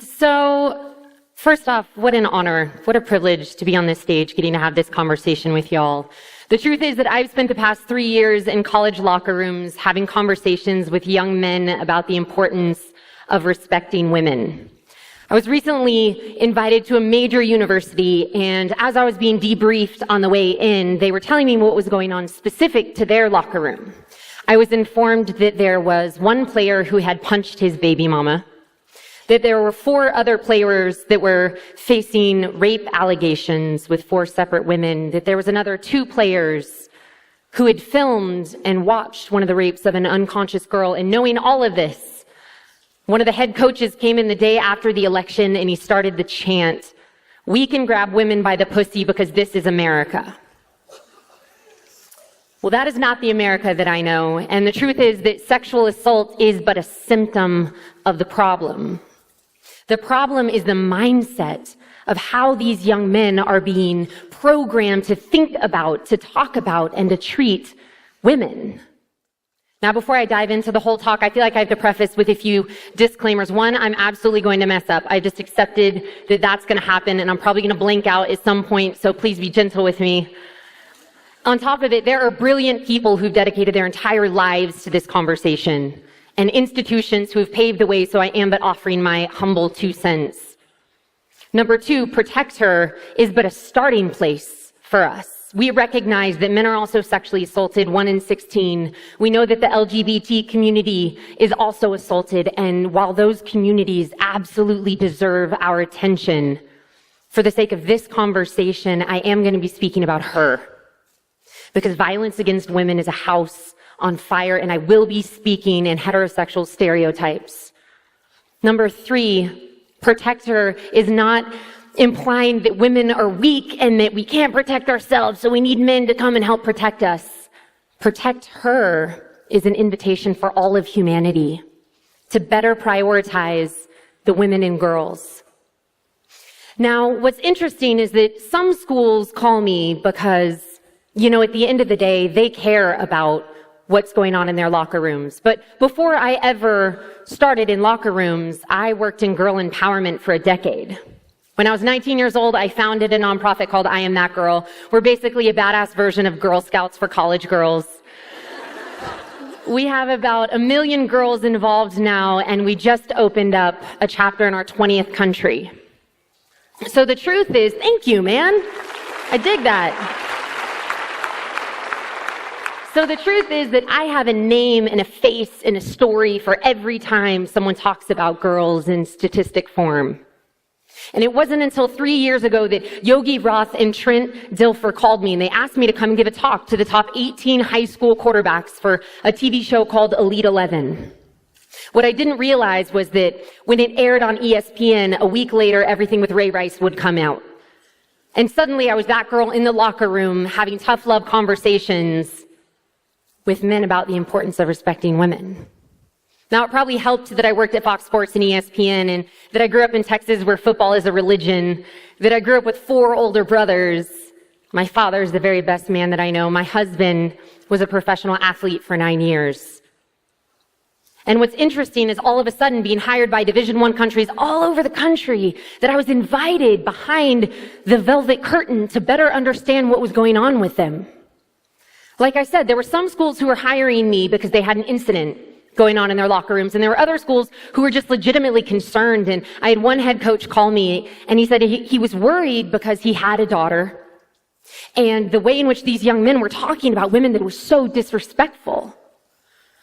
So, first off, what an honor, what a privilege to be on this stage getting to have this conversation with y'all. The truth is that I've spent the past 3 years in college locker rooms having conversations with young men about the importance of respecting women. I was recently invited to a major university, and as I was being debriefed on the way in, they were telling me what was going on specific to their locker room. I was informed that there was one player who had punched his baby mama, that there were 4 other players that were facing rape allegations with 4 separate women, that there was another 2 players who had filmed and watched one of the rapes of an unconscious girl. And knowing all of this, one of the head coaches came in the day after the election and he started the chant, "We can grab women by the pussy because this is America." Well, that is not the America that I know. And the truth is that sexual assault is but a symptom of the problem. The problem is the mindset of how these young men are being programmed to think about, to talk about, and to treat women. Now, before I dive into the whole talk, I feel like I have to preface with a few disclaimers. One, I'm absolutely going to mess up. I just accepted that that's going to happen, and I'm probably going to blank out at some point, so please be gentle with me. On top of it, there are brilliant people who've dedicated their entire lives to this conversation, and institutions who have paved the way, so I am but offering my humble 2 cents. Number 2, protect her is but a starting place for us. We recognize that men are also sexually assaulted, 1 in 16. We know that the LGBT community is also assaulted, and while those communities absolutely deserve our attention, for the sake of this conversation, I am going to be speaking about her. Because violence against women is a house on fire, and I will be speaking in heterosexual stereotypes. Number 3, protect her is not implying that women are weak and that we can't protect ourselves, so we need men to come and help protect us. Protect her is an invitation for all of humanity to better prioritize the women and girls. Now, what's interesting is that some schools call me because, at the end of the day, they care about what's going on in their locker rooms. But before I ever started in locker rooms, I worked in girl empowerment for a decade. When I was 19 years old, I founded a nonprofit called I Am That Girl. We're basically a badass version of Girl Scouts for college girls. We have about 1 million girls involved now, and we just opened up a chapter in our 20th country. So the truth is, thank you, man. I dig that. So the truth is that I have a name and a face and a story for every time someone talks about girls in statistic form. And it wasn't until 3 years ago that Yogi Roth and Trent Dilfer called me and they asked me to come and give a talk to the top 18 high school quarterbacks for a TV show called Elite 11. What I didn't realize was that when it aired on ESPN, a week later, Everything with Ray Rice would come out. And suddenly I was that girl in the locker room having tough love conversations with men about the importance of respecting women. Now, it probably helped that I worked at Fox Sports and ESPN, and that I grew up in Texas where football is a religion, that I grew up with 4 older brothers. My father is the very best man that I know. My husband was a professional athlete for 9 years. And what's interesting is all of a sudden being hired by Division I countries all over the country, that I was invited behind the velvet curtain to better understand what was going on with them. Like I said, there were some schools who were hiring me because they had an incident going on in their locker rooms, and there were other schools who were just legitimately concerned. And I had one head coach call me, and he said he was worried because he had a daughter, and the way in which these young men were talking about women, that it was so disrespectful.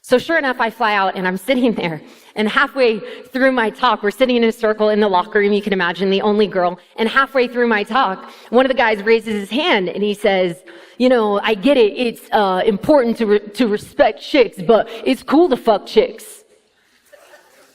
So sure enough, I fly out, and I'm sitting there, and halfway through my talk, we're sitting in a circle in the locker room, you can imagine, the only girl, and halfway through my talk, one of the guys raises his hand, and he says, I get it, it's important to respect chicks, but it's cool to fuck chicks.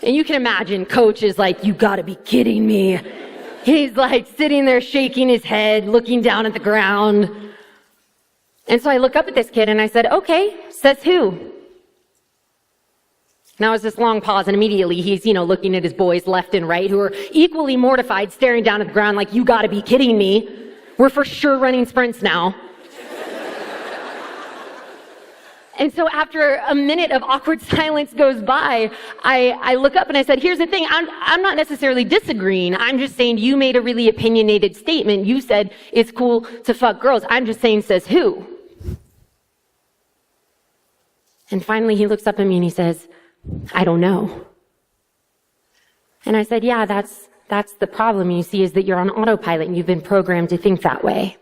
And you can imagine, coach is like, you gotta be kidding me. He's like sitting there shaking his head, looking down at the ground. And so I look up at this kid, and I said, okay, says who? Now, it's this long pause, and immediately he's, looking at his boys left and right who are equally mortified, staring down at the ground like, you gotta be kidding me. We're for sure running sprints now. And so after a minute of awkward silence goes by, I look up and I said, here's the thing, I'm not necessarily disagreeing. I'm just saying you made a really opinionated statement. You said it's cool to fuck girls. I'm just saying, says who? And finally he looks up at me and he says, I don't know. And I said, yeah, that's the problem, you see, is that you're on autopilot and you've been programmed to think that way.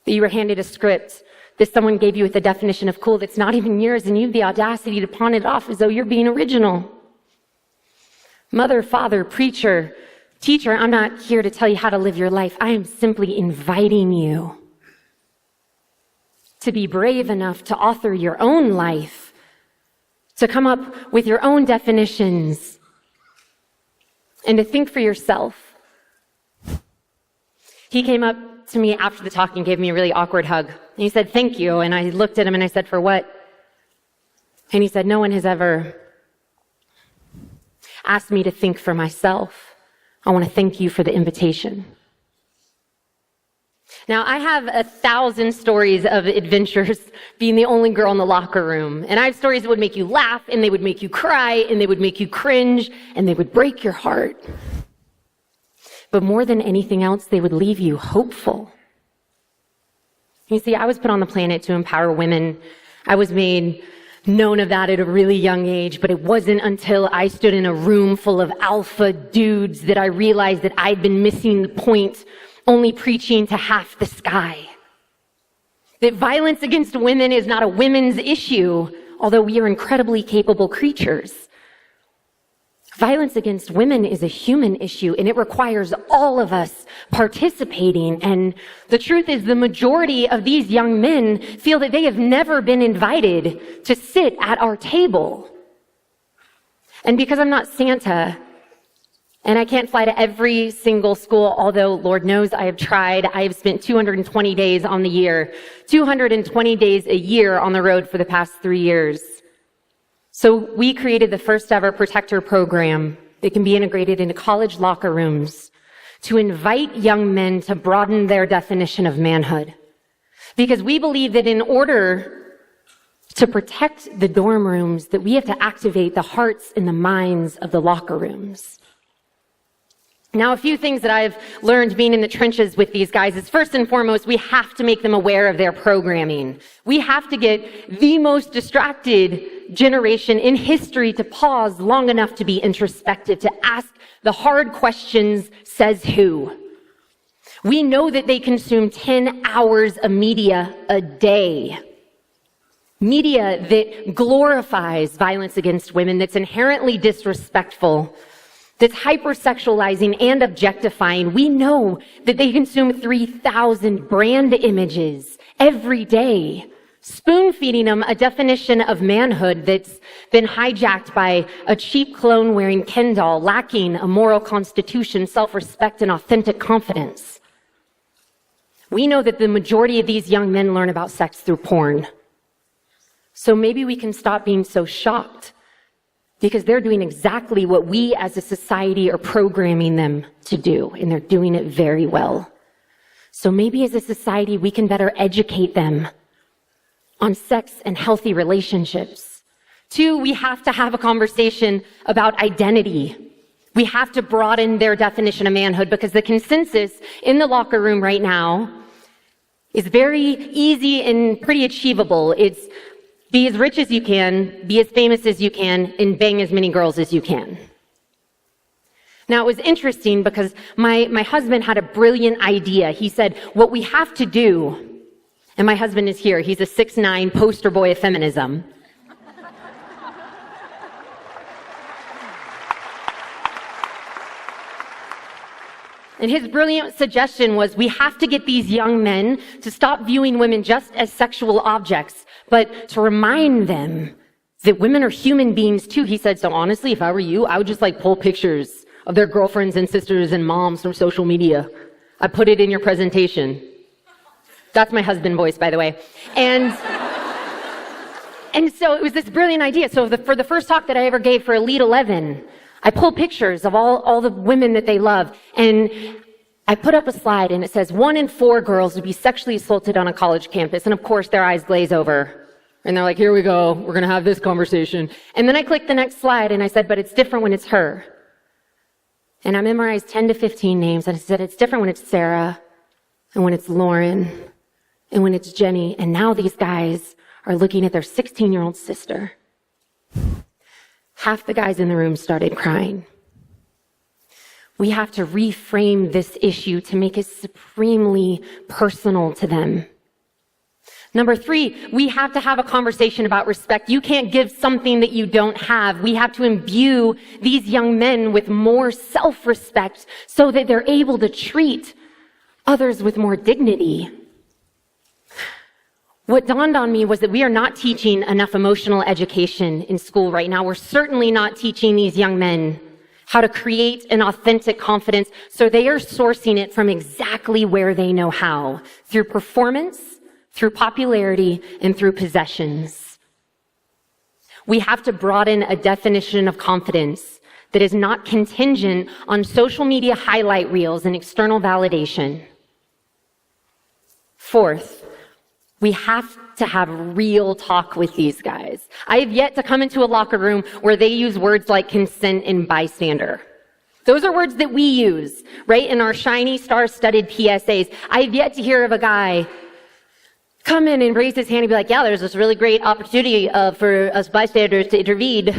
That you were handed a script that someone gave you with a definition of cool that's not even yours, and you have the audacity to pawn it off as though you're being original. Mother, father, preacher, teacher, I'm not here to tell you how to live your life. I am simply inviting you to be brave enough to author your own life, to come up with your own definitions, and to think for yourself. He came up to me after the talk and gave me a really awkward hug. And he said, thank you. And I looked at him and I said, for what? And he said, no one has ever asked me to think for myself. I want to thank you for the invitation. Now, I have 1,000 stories of adventures being the only girl in the locker room. And I have stories that would make you laugh, and they would make you cry, and they would make you cringe, and they would break your heart. But more than anything else, they would leave you hopeful. You see, I was put on the planet to empower women. I was made known of that at a really young age, but it wasn't until I stood in a room full of alpha dudes that I realized that I'd been missing the point, only preaching to half the sky. That violence against women is not a women's issue, although we are incredibly capable creatures. Violence against women is a human issue, and it requires all of us participating. And the truth is, the majority of these young men feel that they have never been invited to sit at our table. And because I'm not Santa, and I can't fly to every single school, although Lord knows I have tried. I have spent 220 days on the year, 220 days a year on the road for the past 3 years. So we created the first ever protector program that can be integrated into college locker rooms to invite young men to broaden their definition of manhood. Because we believe that in order to protect the dorm rooms, that we have to activate the hearts and the minds of the locker rooms. Now, a few things that I've learned being in the trenches with these guys is, first and foremost, we have to make them aware of their programming. We have to get the most distracted generation in history to pause long enough to be introspective, to ask the hard questions, says who? We know that they consume 10 hours of media a day. Media that glorifies violence against women, that's inherently disrespectful, that's hypersexualizing and objectifying. We know that they consume 3,000 brand images every day, spoon-feeding them a definition of manhood that's been hijacked by a cheap clone-wearing Ken doll, lacking a moral constitution, self-respect, and authentic confidence. We know that the majority of these young men learn about sex through porn. So maybe we can stop being so shocked, because they're doing exactly what we as a society are programming them to do, and they're doing it very well. So maybe as a society, we can better educate them on sex and healthy relationships. 2, we have to have a conversation about identity. We have to broaden their definition of manhood, because the consensus in the locker room right now is very easy and pretty achievable. It's be as rich as you can, be as famous as you can, and bang as many girls as you can. Now, it was interesting because my husband had a brilliant idea. He said, what we have to do, and my husband is here, he's a 6'9" poster boy of feminism. And his brilliant suggestion was, we have to get these young men to stop viewing women just as sexual objects, but to remind them that women are human beings too. He said, so honestly, if I were you, I would just pull pictures of their girlfriends and sisters and moms from social media. I put it in your presentation. That's my husband voice, by the way. And so it was this brilliant idea. So for the first talk that I ever gave for Elite 11, I pulled pictures of all the women that they love, and I put up a slide, and it says 1 in 4 girls would be sexually assaulted on a college campus, and of course their eyes glaze over. And they're like, here we go. We're going to have this conversation. And then I clicked the next slide and I said, but it's different when it's her. And I memorized 10 to 15 names. And I said, it's different when it's Sarah and when it's Lauren and when it's Jenny. And now these guys are looking at their 16-year-old sister. Half the guys in the room started crying. We have to reframe this issue to make it supremely personal to them. Number 3, we have to have a conversation about respect. You can't give something that you don't have. We have to imbue these young men with more self-respect so that they're able to treat others with more dignity. What dawned on me was that we are not teaching enough emotional education in school right now. We're certainly not teaching these young men how to create an authentic confidence, so they are sourcing it from exactly where they know how, through performance, through popularity, and through possessions. We have to broaden a definition of confidence that is not contingent on social media highlight reels and external validation. 4th, we have to have real talk with these guys. I have yet to come into a locker room where they use words like consent and bystander. Those are words that we use, right, in our shiny, star-studded PSAs. I have yet to hear of a guy come in and raise his hand and be like, yeah, there's this really great opportunity for us bystanders to intervene.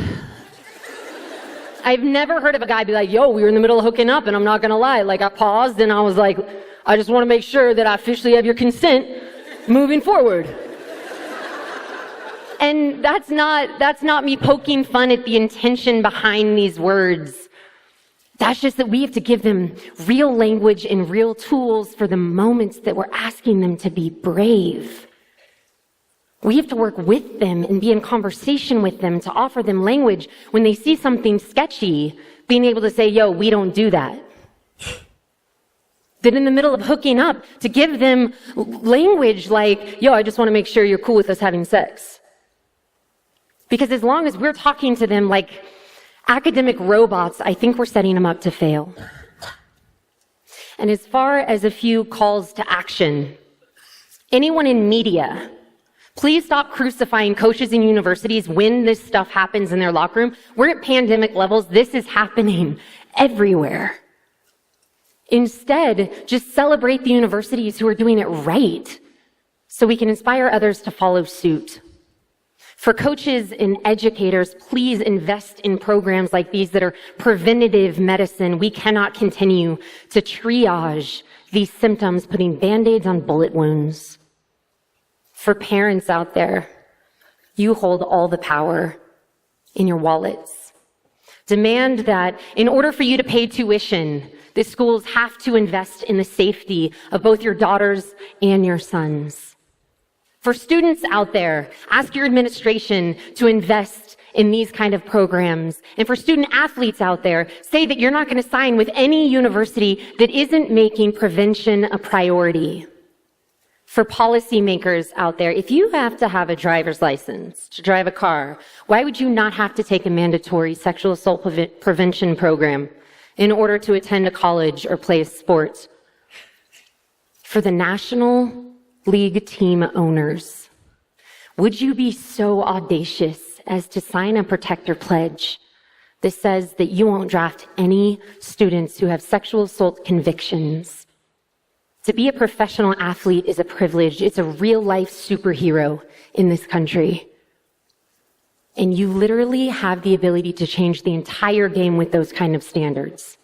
I've never heard of a guy be like, yo, we were in the middle of hooking up, and I'm not going to lie. Like, I paused, and I was like, I just want to make sure that I officially have your consent moving forward. And that's not me poking fun at the intention behind these words. That's just that we have to give them real language and real tools for the moments that we're asking them to be brave. We have to work with them and be in conversation with them to offer them language when they see something sketchy, being able to say, yo, we don't do that. That in the middle of hooking up, to give them language like, yo, I just want to make sure you're cool with us having sex. Because as long as we're talking to them like academic robots, I think we're setting them up to fail. And as far as a few calls to action, anyone in media, please stop crucifying coaches in universities when this stuff happens in their locker room. We're at pandemic levels. This is happening everywhere. Instead, just celebrate the universities who are doing it right so we can inspire others to follow suit. For coaches and educators, please invest in programs like these that are preventative medicine. We cannot continue to triage these symptoms, putting Band-Aids on bullet wounds. For parents out there, you hold all the power in your wallets. Demand that in order for you to pay tuition, the schools have to invest in the safety of both your daughters and your sons. For students out there, ask your administration to invest in these kind of programs. And for student athletes out there, say that you're not going to sign with any university that isn't making prevention a priority. For policymakers out there, if you have to have a driver's license to drive a car, why would you not have to take a mandatory sexual assault prevention program in order to attend a college or play a sport? For the National League team owners, would you be so audacious as to sign a protector pledge that says that you won't draft any students who have sexual assault convictions? To be a professional athlete is a privilege. It's a real-life superhero in this country. And you literally have the ability to change the entire game with those kind of standards.